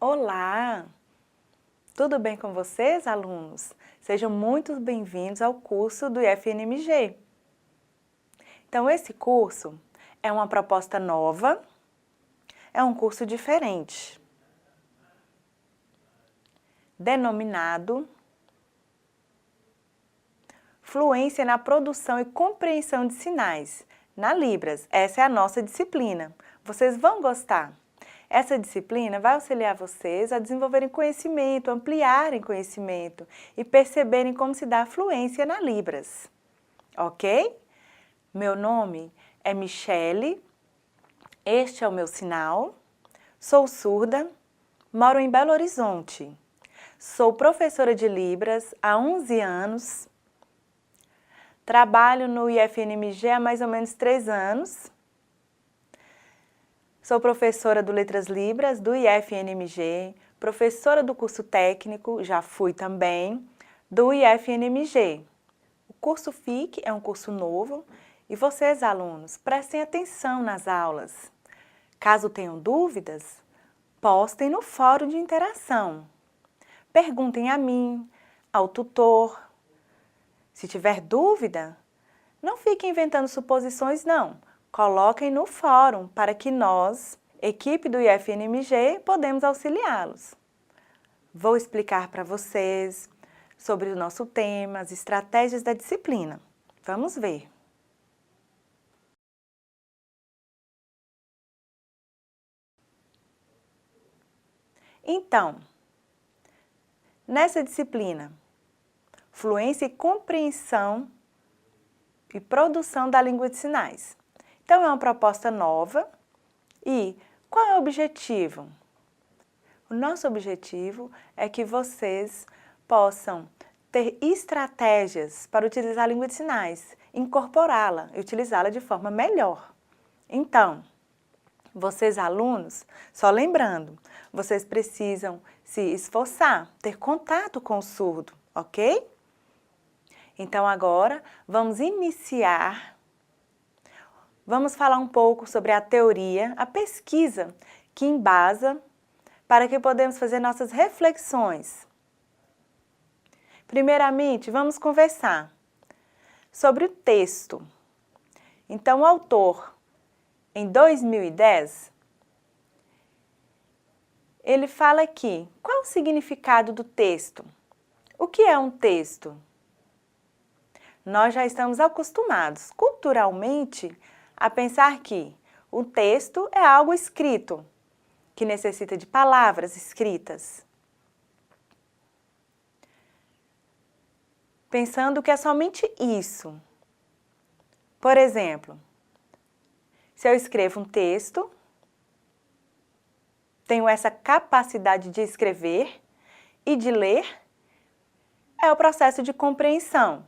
Olá! Tudo bem com vocês, alunos? Sejam muito bem-vindos ao curso do IFNMG. Então, esse curso é uma proposta nova, é um curso diferente, denominado Fluência na Produção e Compreensão de Sinais, na Libras. Essa é a nossa disciplina. Vocês vão gostar. Essa disciplina vai auxiliar vocês a desenvolverem conhecimento, ampliarem conhecimento e perceberem como se dá a fluência na Libras. Ok? Meu nome é Michele, este é o meu sinal, sou surda, moro em Belo Horizonte. Sou professora de Libras há 11 anos, trabalho no IFNMG há mais ou menos 3 anos. Sou professora do Letras Libras, do IFNMG, professora do curso técnico, já fui também, do IFNMG. O curso FIC é um curso novo e vocês, alunos, prestem atenção nas aulas. Caso tenham dúvidas, postem no fórum de interação. Perguntem a mim, ao tutor. Se tiver dúvida, não fiquem inventando suposições, não. Coloquem no fórum para que nós, equipe do IFNMG, podemos auxiliá-los. Vou explicar para vocês sobre o nosso tema, as estratégias da disciplina. Vamos ver. Então, nessa disciplina, fluência e compreensão e produção da língua de sinais. Então, é uma proposta nova e qual é o objetivo? O nosso objetivo é que vocês possam ter estratégias para utilizar a língua de sinais, incorporá-la e utilizá-la de forma melhor. Então, vocês alunos, só lembrando, vocês precisam se esforçar, ter contato com o surdo, ok? Então agora vamos iniciar, vamos falar um pouco sobre a teoria, a pesquisa que embasa para que podemos fazer nossas reflexões. Primeiramente, vamos conversar sobre o texto. Então, o autor, em 2010, ele fala aqui, qual o significado do texto? O que é um texto? Nós já estamos acostumados, culturalmente, a pensar que o texto é algo escrito, que necessita de palavras escritas. Pensando que é somente isso. Por exemplo, se eu escrevo um texto, tenho essa capacidade de escrever e de ler, é o processo de compreensão.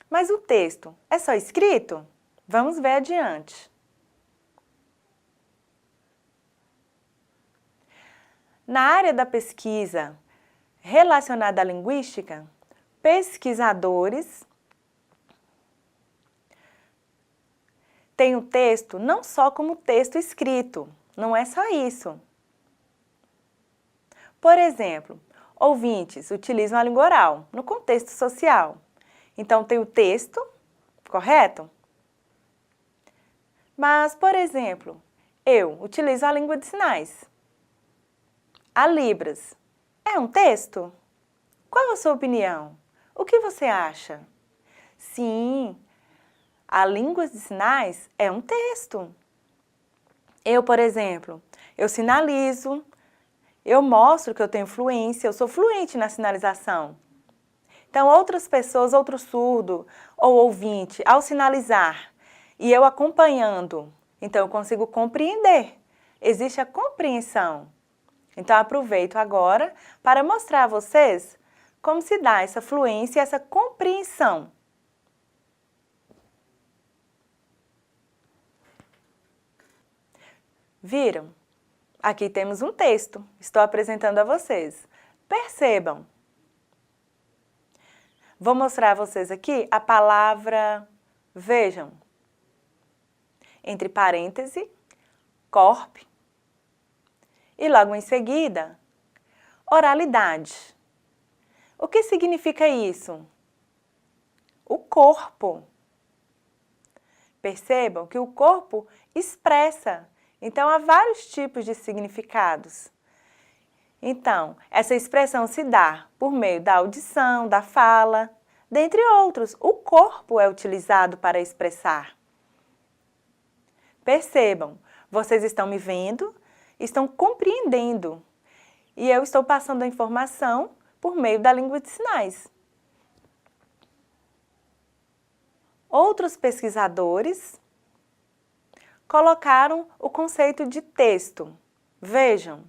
Mas o texto é só escrito? Vamos ver adiante. Na área da pesquisa relacionada à linguística, pesquisadores têm o texto não só como texto escrito, não é só isso. Por exemplo, ouvintes utilizam a língua oral no contexto social. Então, tem o texto, correto? Mas, por exemplo, eu utilizo a língua de sinais. A Libras é um texto? Qual a sua opinião? O que você acha? Sim, a língua de sinais é um texto. Eu, por exemplo, eu sinalizo, eu mostro que eu tenho fluência, eu sou fluente na sinalização. Então, outras pessoas, outro surdo ou ouvinte, ao sinalizar e eu acompanhando, então eu consigo compreender. Existe a compreensão. Então, aproveito agora para mostrar a vocês como se dá essa fluência e essa compreensão. Viram? Aqui temos um texto, estou apresentando a vocês. Percebam. Vou mostrar a vocês aqui a palavra, vejam, entre parênteses, corp, e logo em seguida, Oralidade. O que significa isso? O corpo. Percebam que o corpo expressa. Então, há vários tipos de significados. Então, essa expressão se dá por meio da audição, da fala, dentre outros. O corpo é utilizado para expressar. Percebam, vocês estão me vendo, estão compreendendo. E eu estou passando a informação por meio da língua de sinais. Outros pesquisadores colocaram o conceito de texto. Vejam.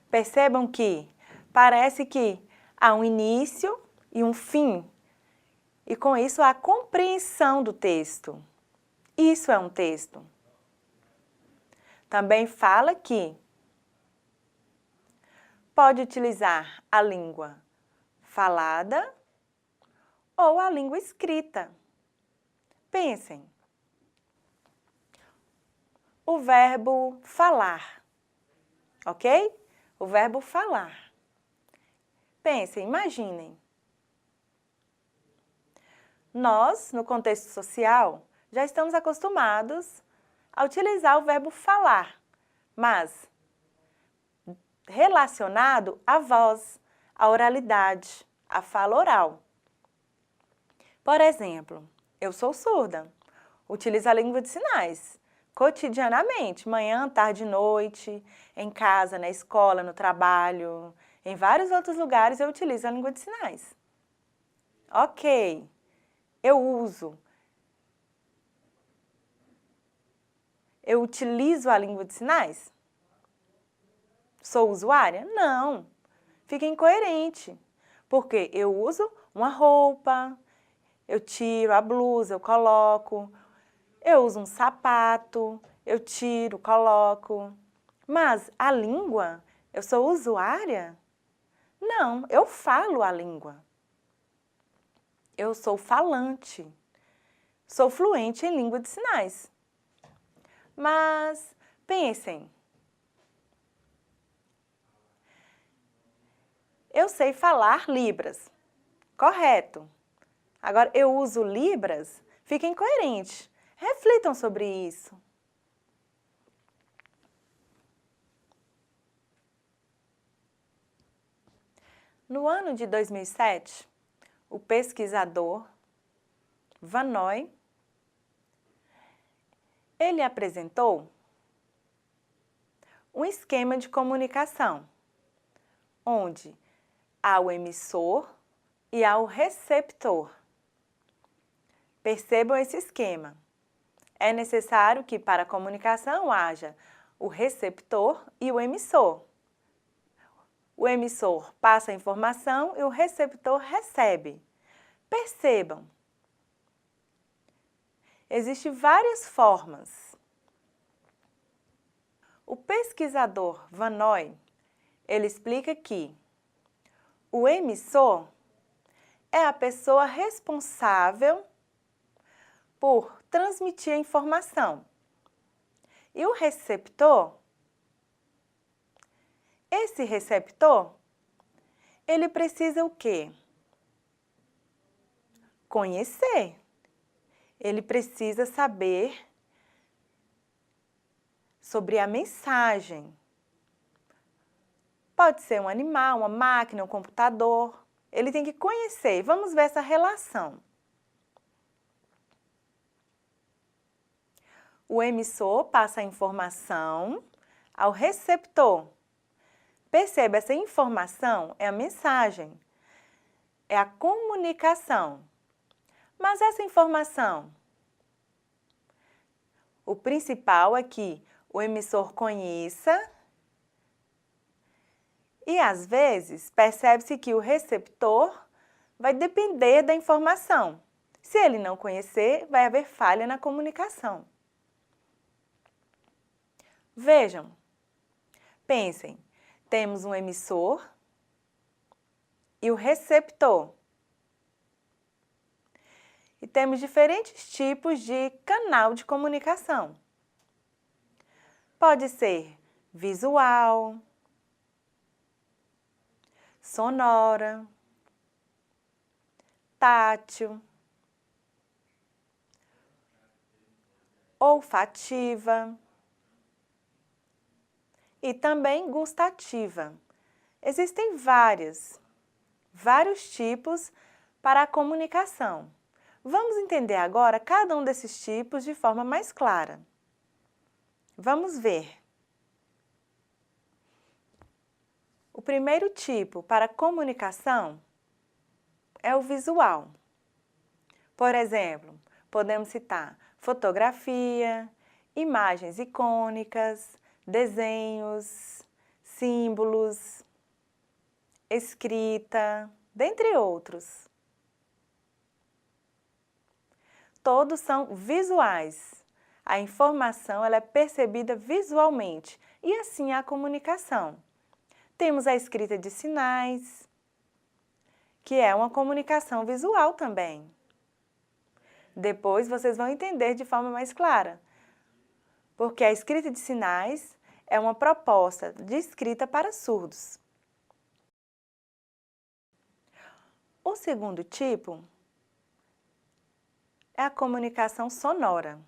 Percebam que parece que há um início e um fim, e com isso há a compreensão do texto. Isso é um texto. Também fala que pode utilizar a língua falada ou a língua escrita. Pensem. O verbo falar, ok? O verbo falar. Pensem, imaginem. Nós, no contexto social, já estamos acostumados a utilizar o verbo falar, mas relacionado à voz, à oralidade, à fala oral. Por exemplo, eu sou surda, utilizo a língua de sinais cotidianamente, manhã, tarde e noite, em casa, na escola, no trabalho, em vários outros lugares eu utilizo a língua de sinais. Ok, eu utilizo a língua de sinais? Sou usuária? Não. Fica incoerente, porque eu uso uma roupa, eu tiro a blusa, eu coloco, eu uso um sapato, eu tiro, coloco. Mas a língua, eu sou usuária? Não, eu falo a língua. Eu sou falante, sou fluente em língua de sinais. Mas pensem, eu sei falar Libras, correto. Agora, eu uso Libras, fica incoerente. Reflitam sobre isso. No ano de 2007, o pesquisador Vannoy, ele apresentou um esquema de comunicação, onde há o emissor e há o receptor. Percebam esse esquema. É necessário que para a comunicação haja o receptor e o emissor. O emissor passa a informação e o receptor recebe. Percebam, existem várias formas. O pesquisador Vannoy, ele explica que o emissor é a pessoa responsável por transmitir a informação. E o receptor, esse receptor, ele precisa o quê? Conhecer. Ele precisa saber sobre a mensagem. Pode ser um animal, uma máquina, um computador. Ele tem que conhecer. Vamos ver essa relação. O emissor passa a informação ao receptor. Perceba, essa informação é a mensagem, é a comunicação. Mas essa informação, o principal é que o emissor conheça e, às vezes, percebe-se que o receptor vai depender da informação. Se ele não conhecer, vai haver falha na comunicação. Vejam, pensem, temos um emissor e o receptor. E temos diferentes tipos de canal de comunicação. Pode ser visual, sonora, tátil, olfativa e também gustativa. Existem vários tipos para a comunicação. Vamos entender agora cada um desses tipos de forma mais clara. Vamos ver. O primeiro tipo para comunicação é o visual. Por exemplo, podemos citar fotografia, imagens icônicas, desenhos, símbolos, escrita, dentre outros. Todos são visuais. A informação ela é percebida visualmente e assim a comunicação. Temos a escrita de sinais, que é uma comunicação visual também. Depois vocês vão entender de forma mais clara, porque a escrita de sinais é uma proposta de escrita para surdos. O segundo tipo é a comunicação sonora.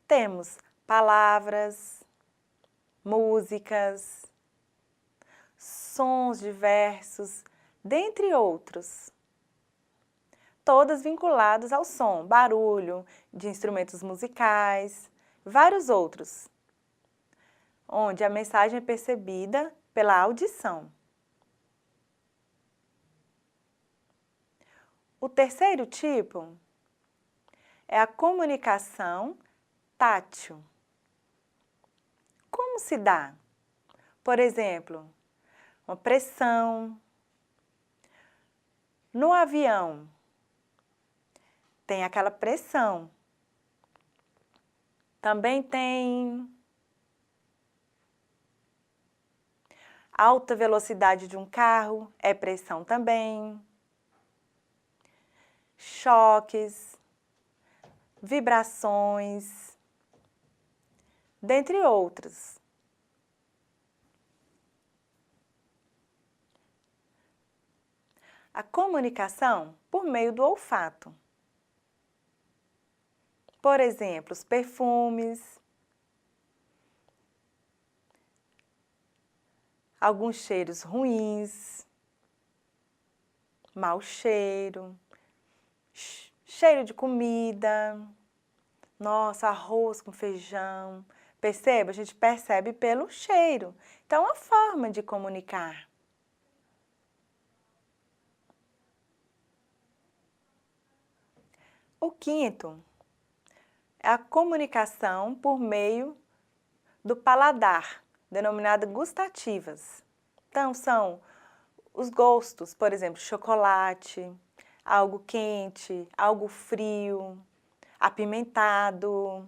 Temos palavras, músicas, sons diversos, dentre outros. Todas vinculadas ao som, barulho de instrumentos musicais, vários outros, onde a mensagem é percebida pela audição. O terceiro tipo é a comunicação tátil. Como se dá? Por exemplo, uma pressão. No avião, tem aquela pressão. Também tem alta velocidade de um carro, é pressão também. Choques, vibrações, dentre outros. A comunicação por meio do olfato. Por exemplo, os perfumes, alguns cheiros ruins, mau cheiro, cheiro de comida, nossa, arroz com feijão. Perceba, a gente percebe pelo cheiro. Então, é uma forma de comunicar. O quinto é a comunicação por meio do paladar, denominada gustativas. Então, são os gostos, por exemplo, chocolate, algo quente, algo frio, apimentado,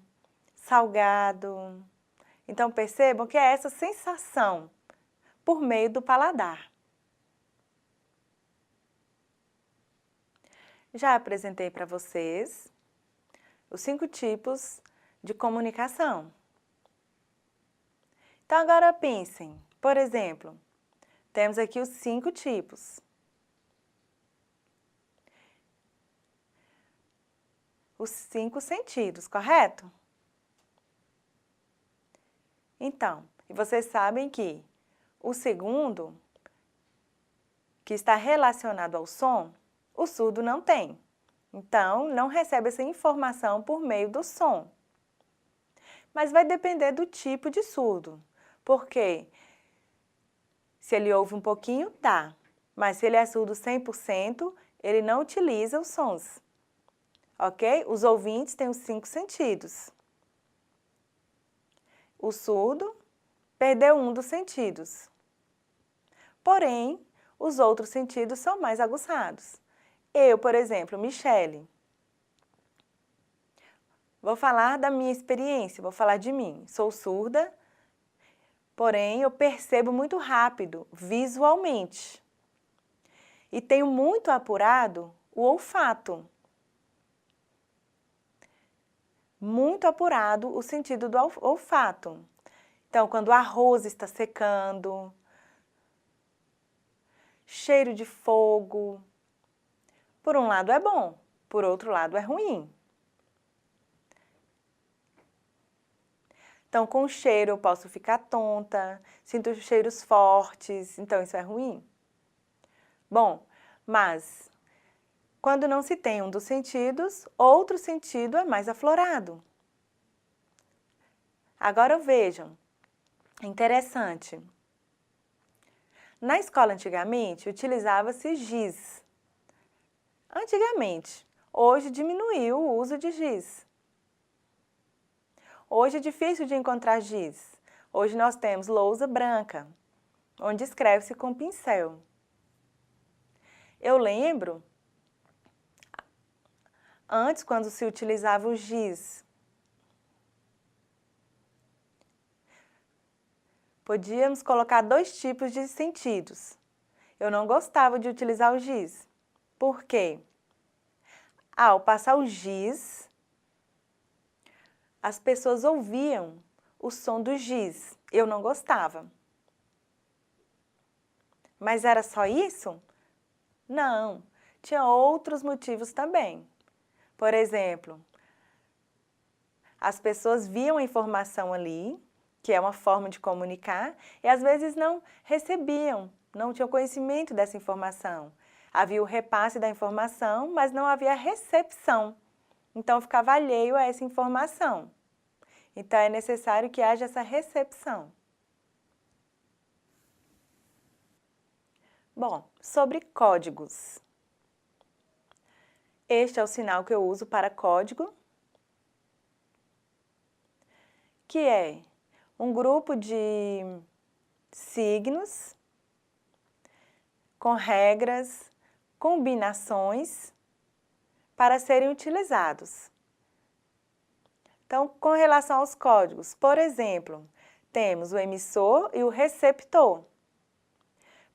salgado. Então, percebam que é essa sensação por meio do paladar. Já apresentei para vocês os 5 tipos de comunicação. Então, agora pensem, por exemplo, temos aqui os 5 tipos. Os 5 sentidos, correto? Então, vocês sabem que o segundo, que está relacionado ao som, o surdo não tem. Então, não recebe essa informação por meio do som. Mas vai depender do tipo de surdo, porque se ele ouve um pouquinho, dá. Mas se ele é surdo 100%, ele não utiliza os sons. Ok? Os ouvintes têm os 5 sentidos. O surdo perdeu um dos sentidos. Porém, os outros sentidos são mais aguçados. Eu, por exemplo, Michele, vou falar da minha experiência, vou falar de mim. Sou surda, porém eu percebo muito rápido, visualmente. E tenho muito apurado o olfato. muito apurado o sentido do olfato. Então, quando o arroz está secando, cheiro de fogo, por um lado é bom, por outro lado é ruim. Então, com o cheiro eu posso ficar tonta, sinto cheiros fortes, então isso é ruim. Bom, mas quando não se tem um dos sentidos, outro sentido é mais aflorado. Agora vejam, interessante. Na escola antigamente utilizava-se giz. Antigamente, hoje diminuiu o uso de giz. Hoje é difícil de encontrar giz. Hoje nós temos lousa branca, onde escreve-se com pincel. Eu lembro, antes, quando se utilizava o giz, podíamos colocar 2 tipos de sentidos. Eu não gostava de utilizar o giz. Por quê? Ao passar o giz, as pessoas ouviam o som do giz. Eu não gostava. Mas era só isso? Não, tinha outros motivos também. Por exemplo, as pessoas viam a informação ali, que é uma forma de comunicar, e às vezes não recebiam, não tinham conhecimento dessa informação. Havia o repasse da informação, mas não havia recepção. Então, ficava alheio a essa informação. Então, é necessário que haja essa recepção. Bom, sobre códigos. Este é o sinal que eu uso para código, que é um grupo de signos com regras, combinações para serem utilizados. Então, com relação aos códigos, por exemplo, temos o emissor e o receptor.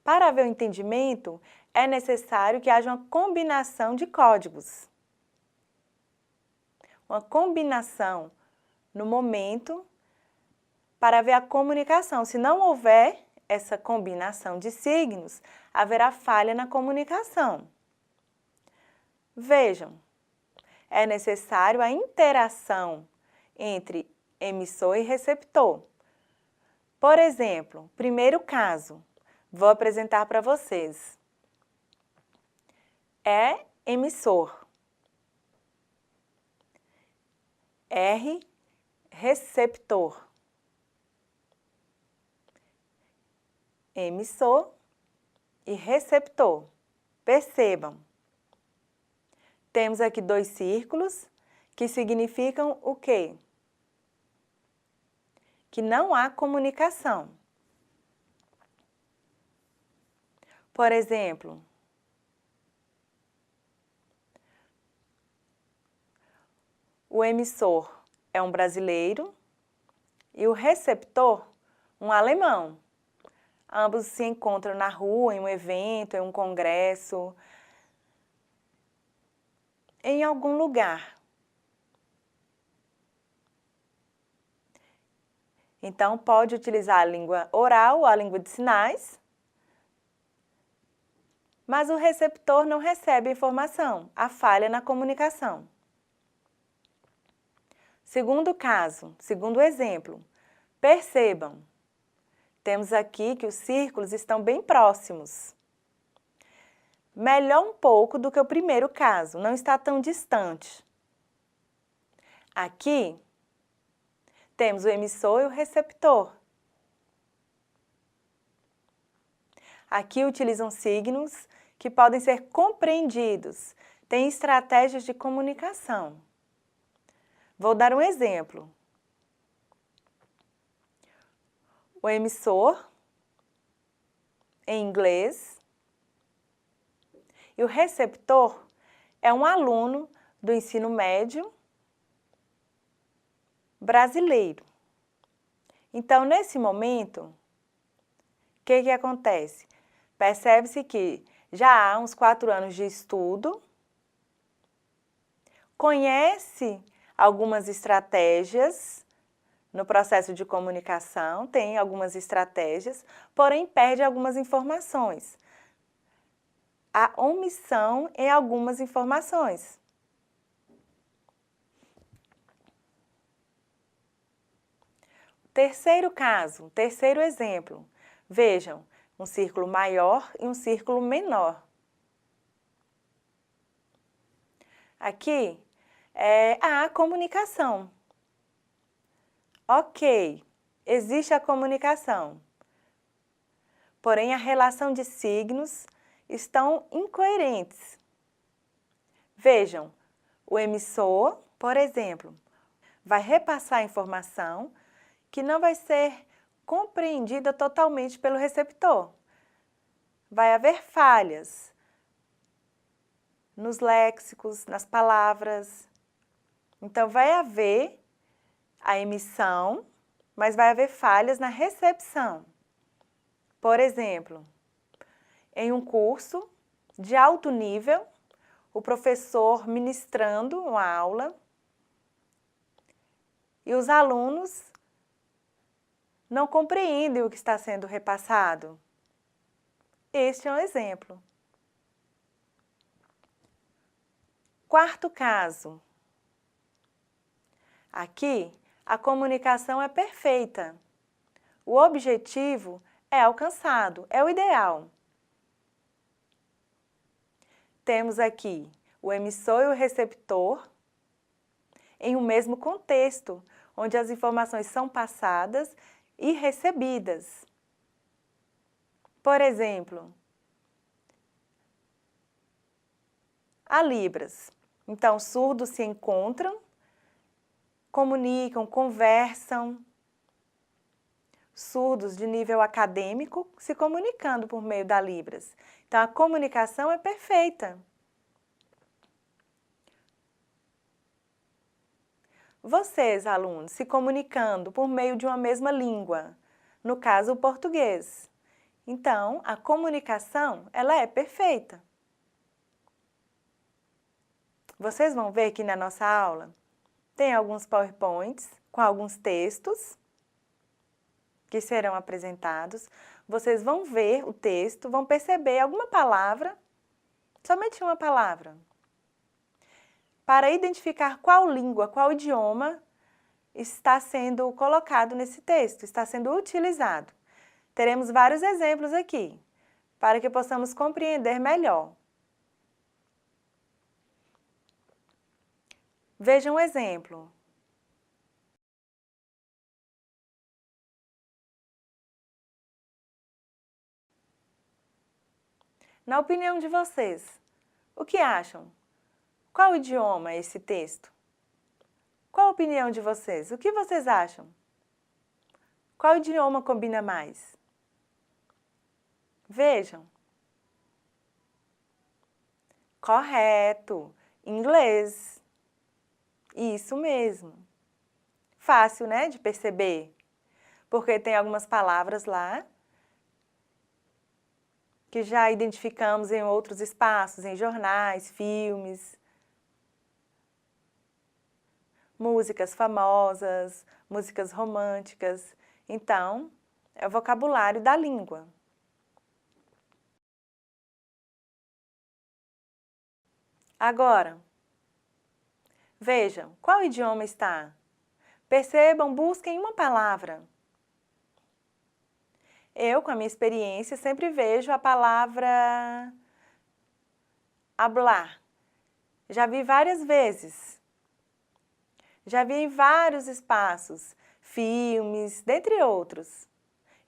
Para haver o entendimento, é necessário que haja uma combinação de códigos. Uma combinação no momento para haver a comunicação. Se não houver essa combinação de signos, haverá falha na comunicação. Vejam, é necessário a interação entre emissor e receptor. Por exemplo, primeiro caso, vou apresentar para vocês. É emissor. R, receptor. Emissor e receptor. Percebam. Temos aqui 2 círculos que significam o quê? Que não há comunicação. Por exemplo, o emissor é um brasileiro e o receptor um alemão. Ambos se encontram na rua, em um evento, em um congresso, em algum lugar. Então, pode utilizar a língua oral, a língua de sinais, mas o receptor não recebe a informação, há falha na comunicação. Segundo caso, segundo exemplo, percebam, temos aqui que os círculos estão bem próximos. Melhor um pouco do que o primeiro caso, não está tão distante. Aqui, temos o emissor e o receptor. Aqui utilizam signos que podem ser compreendidos, têm estratégias de comunicação. Vou dar um exemplo. O emissor, em inglês, e o receptor é um aluno do ensino médio brasileiro. Então, nesse momento, o que acontece? Percebe-se que já há uns 4 anos de estudo, conhece algumas estratégias no processo de comunicação, tem algumas estratégias, porém perde algumas informações. Há omissão em algumas informações. Terceiro caso, terceiro exemplo. Vejam, um círculo maior e um círculo menor. Aqui é a comunicação. Ok, existe a comunicação. Porém, a relação de signos estão incoerentes. Vejam, o emissor, por exemplo, vai repassar a informação que não vai ser compreendida totalmente pelo receptor. Vai haver falhas nos léxicos, nas palavras. Então, vai haver a emissão, mas vai haver falhas na recepção. Por exemplo, em um curso de alto nível, o professor ministrando uma aula e os alunos não compreendem o que está sendo repassado. Este é um exemplo. Quarto caso. Aqui, a comunicação é perfeita. O objetivo é alcançado, é o ideal. Temos aqui o emissor e o receptor em um mesmo contexto, onde as informações são passadas e recebidas. Por exemplo, a Libras. Então, surdos se encontram, comunicam, conversam. Surdos de nível acadêmico se comunicando por meio da Libras. Então, a comunicação é perfeita. Vocês, alunos, se comunicando por meio de uma mesma língua, no caso, o português. Então, a comunicação, ela é perfeita. Vocês vão ver que na nossa aula tem alguns PowerPoints com alguns textos que serão apresentados. Vocês vão ver o texto, vão perceber alguma palavra, somente uma palavra, para identificar qual língua, qual idioma está sendo colocado nesse texto, está sendo utilizado. Teremos vários exemplos aqui, para que possamos compreender melhor. Veja um exemplo. Na opinião de vocês, o que acham? Qual idioma é esse texto? Qual a opinião de vocês? O que vocês acham? Qual idioma combina mais? Vejam. Correto. Inglês. Isso mesmo. Fácil, né, de perceber? Porque tem algumas palavras lá que já identificamos em outros espaços, em jornais, filmes, músicas famosas, músicas românticas. Então, é o vocabulário da língua. Agora, vejam, qual idioma está? Percebam, busquem uma palavra. Eu, com a minha experiência, sempre vejo a palavra hablar. Já vi várias vezes. Já vi em vários espaços, filmes, dentre outros.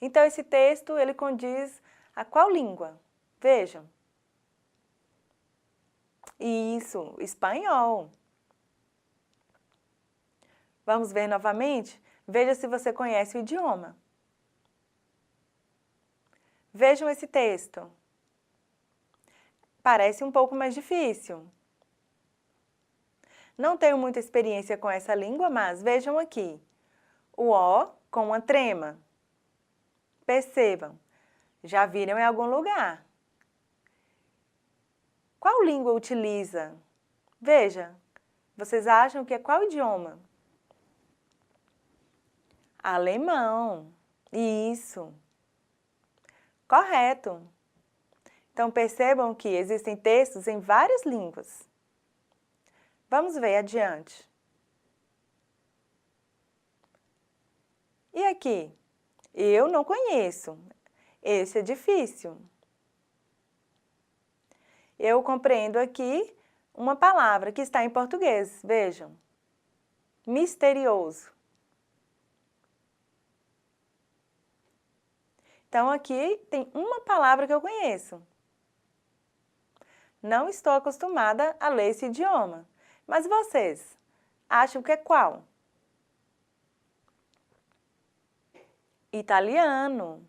Então, esse texto, ele condiz a qual língua? Vejam. Isso, espanhol. Vamos ver novamente? Veja se você conhece o idioma. Vejam esse texto. Parece um pouco mais difícil. Não tenho muita experiência com essa língua, mas vejam aqui. O O com uma trema. Percebam, já viram em algum lugar. Qual língua utiliza? Veja, Vocês acham que é qual idioma? Alemão. Isso. Correto. Então, percebam que existem textos em várias línguas. Vamos ver adiante. E aqui? Eu não conheço. Esse é difícil. Eu compreendo aqui uma palavra que está em português. Vejam. Misterioso. Então, aqui tem uma palavra que eu conheço. Não estou acostumada a ler esse idioma. Mas vocês acham que é qual? Italiano.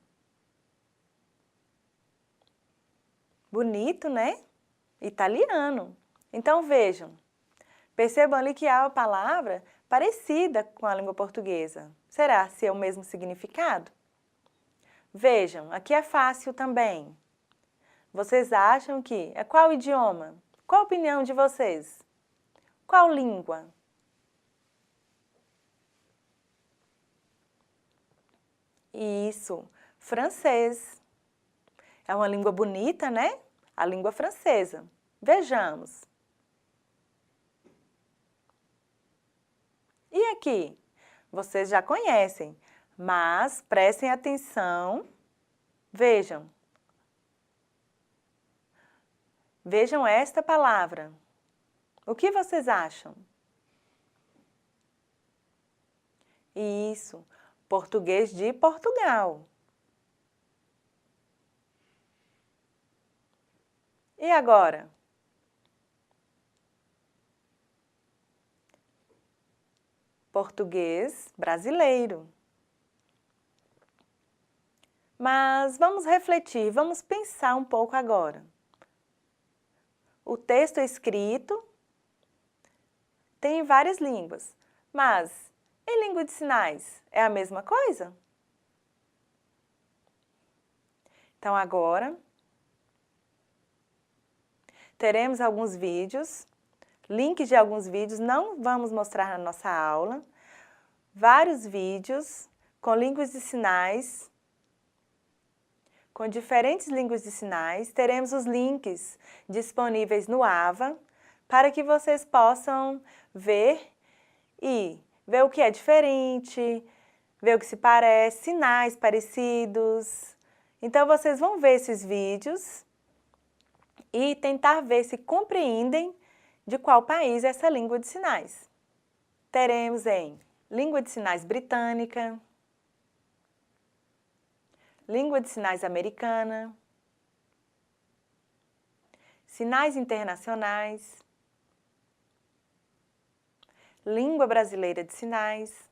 Bonito, né? Italiano. Então, vejam. Percebam ali que há uma palavra parecida com a língua portuguesa. Será se é o mesmo significado? Vejam, aqui é fácil também. Vocês acham que é qual idioma? Qual a opinião de vocês? Qual língua? Isso, francês. É uma língua bonita, né? A língua francesa. Vejamos. E aqui? Vocês já conhecem, mas prestem atenção. Vejam. Vejam esta palavra. O que vocês acham? Isso, português de Portugal. E agora? Português brasileiro. Mas vamos refletir, vamos pensar um pouco agora. O texto escrito tem em várias línguas, mas em língua de sinais é a mesma coisa? Então agora teremos alguns vídeos, links de alguns vídeos, não vamos mostrar na nossa aula, vários vídeos com línguas de sinais, com diferentes línguas de sinais. Teremos os links disponíveis no AVA para que vocês possam ver o que é diferente, ver o que se parece, sinais parecidos. Então, vocês vão ver esses vídeos e tentar ver se compreendem de qual país é essa língua de sinais. Teremos em língua de sinais britânica, língua de sinais americana, sinais internacionais, língua brasileira de sinais.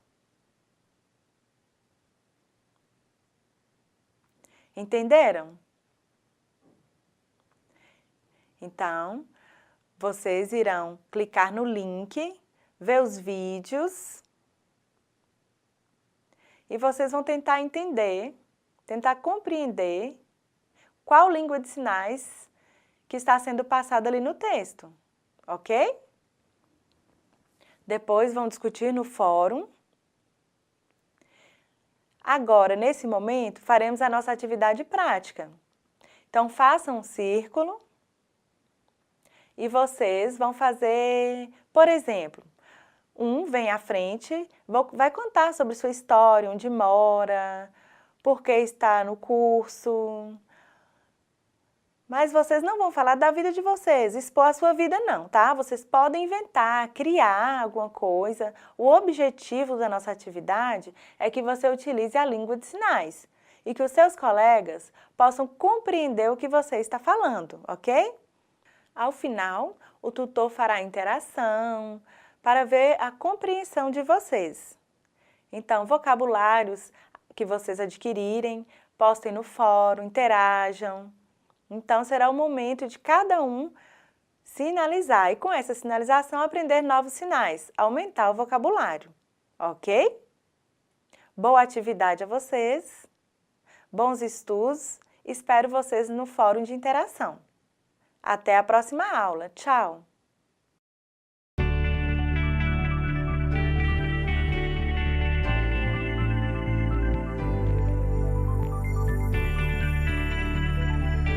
Entenderam? Então, vocês irão clicar no link, ver os vídeos e vocês vão tentar entender, tentar compreender qual língua de sinais que está sendo passada ali no texto, ok? Depois vão discutir no fórum. Agora, nesse momento, faremos a nossa atividade prática. Então, façam um círculo e vocês vão fazer, por exemplo, um vem à frente, vai contar sobre sua história, onde mora, por que está no curso. Mas vocês não vão falar da vida de vocês, expor a sua vida não, tá? Vocês podem inventar, criar alguma coisa. O objetivo da nossa atividade é que você utilize a língua de sinais e que os seus colegas possam compreender o que você está falando, ok? Ao final, o tutor fará interação para ver a compreensão de vocês. Então, vocabulários que vocês adquirirem, postem no fórum, interajam. Então, será o momento de cada um sinalizar e, com essa sinalização, aprender novos sinais, aumentar o vocabulário, ok? Boa atividade a vocês, bons estudos, espero vocês no fórum de interação. Até a próxima aula. Tchau!